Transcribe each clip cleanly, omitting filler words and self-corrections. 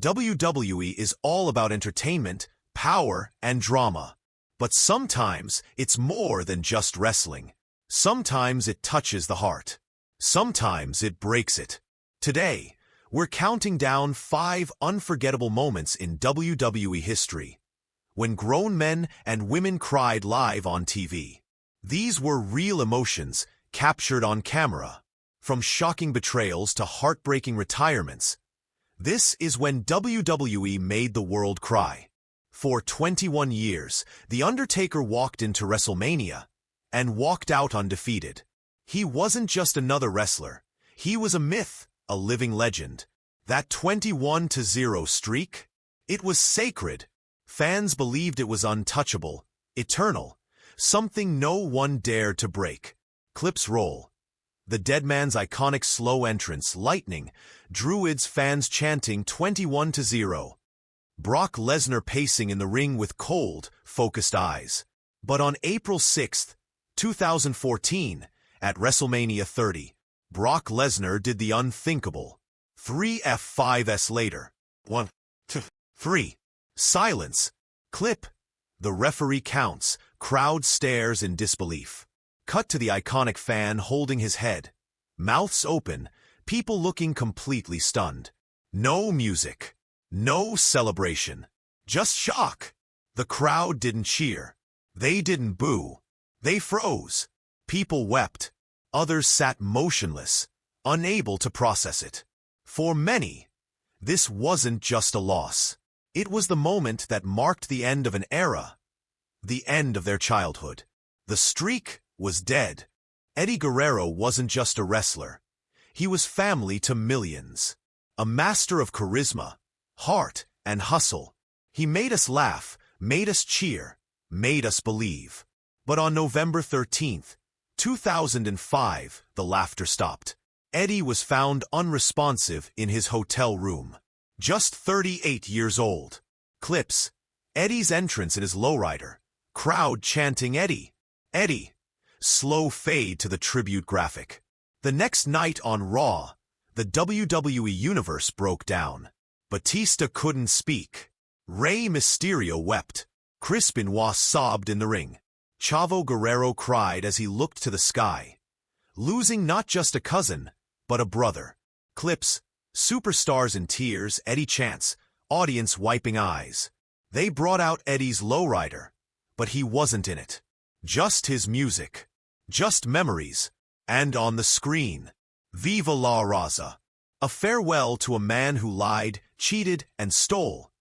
WWE is all about entertainment, power, and drama. But sometimes it's more than just wrestling. Sometimes it touches the heart. Sometimes it breaks it. Today, we're counting down 5 unforgettable moments in WWE history, when grown men and women cried live on TV. These were real emotions captured on camera. From shocking betrayals to heartbreaking retirements, this is when WWE made the world cry. For 21 years, The Undertaker walked into WrestleMania and walked out undefeated. He wasn't just another wrestler. He was a myth, a living legend. That 21-0 streak? It was sacred. Fans believed it was untouchable, eternal, something no one dared to break. Clips roll. The dead man's iconic slow entrance, lightning, Druids fans chanting 21-0. Brock Lesnar pacing in the ring with cold, focused eyes. But on April 6, 2014, at WrestleMania 30, Brock Lesnar did the unthinkable. 3 F5s later. 1, 2, 3. Silence. Clip. The referee counts, crowd stares in disbelief. Cut to the iconic fan holding his head. Mouths open, people looking completely stunned. No music. No celebration. Just shock. The crowd didn't cheer. They didn't boo. They froze. People wept. Others sat motionless, unable to process it. For many, this wasn't just a loss. It was the moment that marked the end of an era, the end of their childhood. The streak was dead. Eddie Guerrero wasn't just a wrestler. He was family to millions. A master of charisma, heart, and hustle. He made us laugh, made us cheer, made us believe. But on November 13, 2005, the laughter stopped. Eddie was found unresponsive in his hotel room. Just 38 years old. Clips. Eddie's entrance in his lowrider. Crowd chanting Eddie. Eddie. Slow fade to the tribute graphic. The next night on Raw, the WWE Universe broke down. Batista couldn't speak. Rey Mysterio wept. Chris Benoit sobbed in the ring. Chavo Guerrero cried as he looked to the sky. Losing not just a cousin, but a brother. Clips. Superstars in tears, Eddie chants, audience wiping eyes. They brought out Eddie's lowrider, but he wasn't in it. Just his music. Just memories. And on the screen, Viva la Raza. A farewell to a man who lied, cheated, and stole,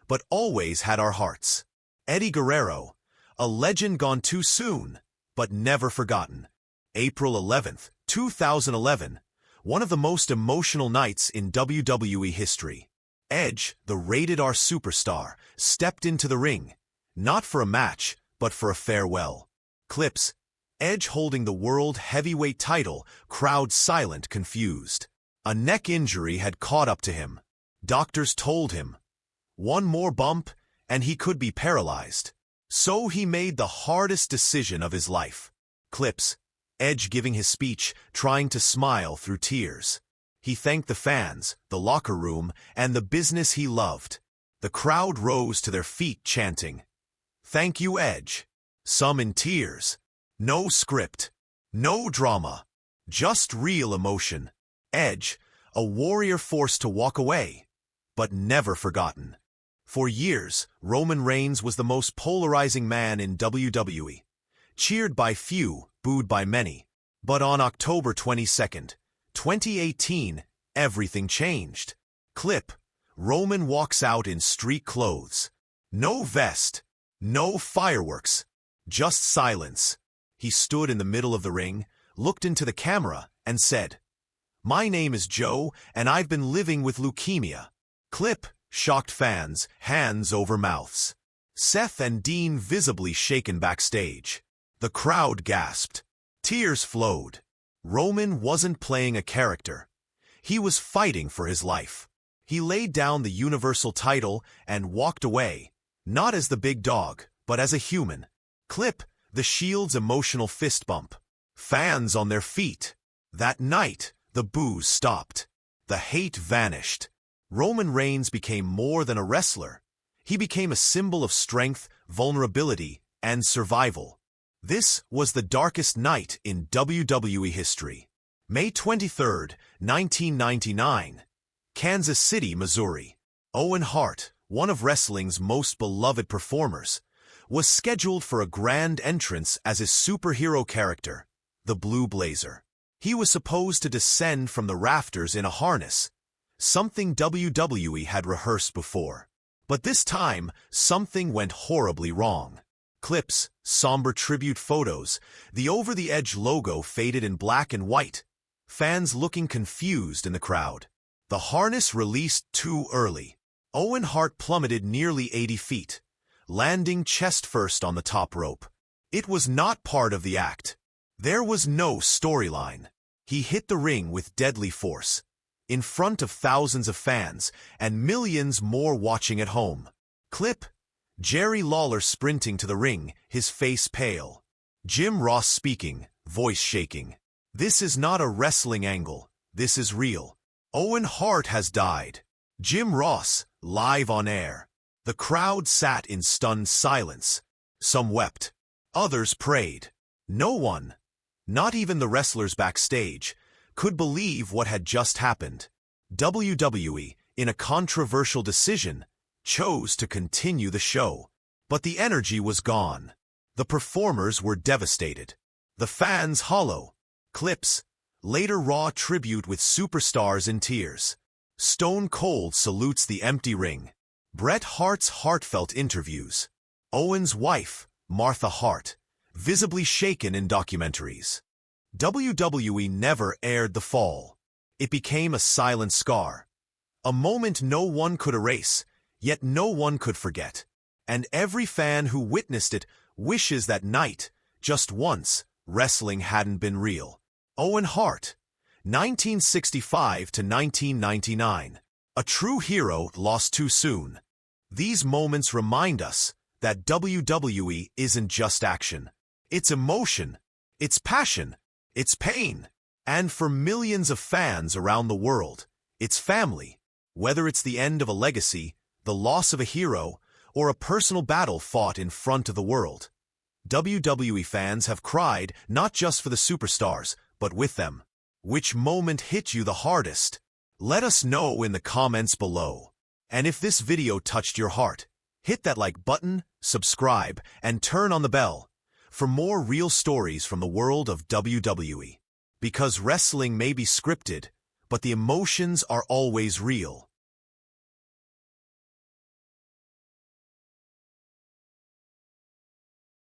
but always had our hearts. Eddie Guerrero, a legend gone too soon, but never forgotten. April 11, 2011, one of the most emotional nights in WWE history. Edge, the rated-R superstar, stepped into the ring, not for a match, but for a farewell. Clips. Edge holding the World Heavyweight title, crowd silent, confused. A neck injury had caught up to him. Doctors told him, one more bump, and he could be paralyzed. So he made the hardest decision of his life. Clips. Edge giving his speech, trying to smile through tears. He thanked the fans, the locker room, and the business he loved. The crowd rose to their feet chanting, "Thank you, Edge." Some in tears. No script. No drama. Just real emotion. Edge, a warrior forced to walk away, but never forgotten. For years, Roman Reigns was the most polarizing man in WWE. Cheered by few, booed by many. But on October 22, 2018, everything changed. Clip. Roman walks out in street clothes. No vest. No fireworks. Just silence. He stood in the middle of the ring, looked into the camera, and said, "My name is Joe, and I've been living with leukemia." Clip. Shocked fans, hands over mouths. Seth and Dean visibly shaken backstage. The crowd gasped. Tears flowed. Roman wasn't playing a character. He was fighting for his life. He laid down the Universal title and walked away, not as the big dog, but as a human. Clip. The Shield's emotional fist bump. Fans on their feet. That night, the boos stopped. The hate vanished. Roman Reigns became more than a wrestler. He became a symbol of strength, vulnerability, and survival. This was the darkest night in WWE history. May 23, 1999, Kansas City, Missouri. Owen Hart, one of wrestling's most beloved performers, was scheduled for a grand entrance as his superhero character, the Blue Blazer. He was supposed to descend from the rafters in a harness, something WWE had rehearsed before. But this time, something went horribly wrong. Clips, somber tribute photos, the over-the Edge logo faded in black and white, fans looking confused in the crowd. The harness released too early. Owen Hart plummeted nearly 80 feet, landing chest first on the top rope. It was not part of the act. There was no storyline. He hit the ring with deadly force, in front of thousands of fans and millions more watching at home. Clip: Jerry Lawler sprinting to the ring, his face pale. Jim Ross speaking, voice shaking. "This is not a wrestling angle. This is real. Owen Hart has died." Jim Ross, live on air. The crowd sat in stunned silence. Some wept. Others prayed. No one, not even the wrestlers backstage, could believe what had just happened. WWE, in a controversial decision, chose to continue the show. But the energy was gone. The performers were devastated. The fans hollow. Clips: later Raw tribute with superstars in tears. Stone Cold salutes the empty ring. Bret Hart's heartfelt interviews. Owen's wife, Martha Hart, visibly shaken in documentaries. WWE never aired the fall. It became a silent scar. A moment no one could erase, yet no one could forget. And every fan who witnessed it wishes that night, just once, wrestling hadn't been real. Owen Hart, 1965 to 1999. A true hero lost too soon. These moments remind us that WWE isn't just action. It's emotion, it's passion, it's pain. And for millions of fans around the world, it's family. Whether it's the end of a legacy, the loss of a hero, or a personal battle fought in front of the world, WWE fans have cried not just for the superstars, but with them. Which moment hit you the hardest? Let us know in the comments below. And if this video touched your heart, hit that like button, subscribe, and turn on the bell for more real stories from the world of WWE. Because wrestling may be scripted, but the emotions are always real.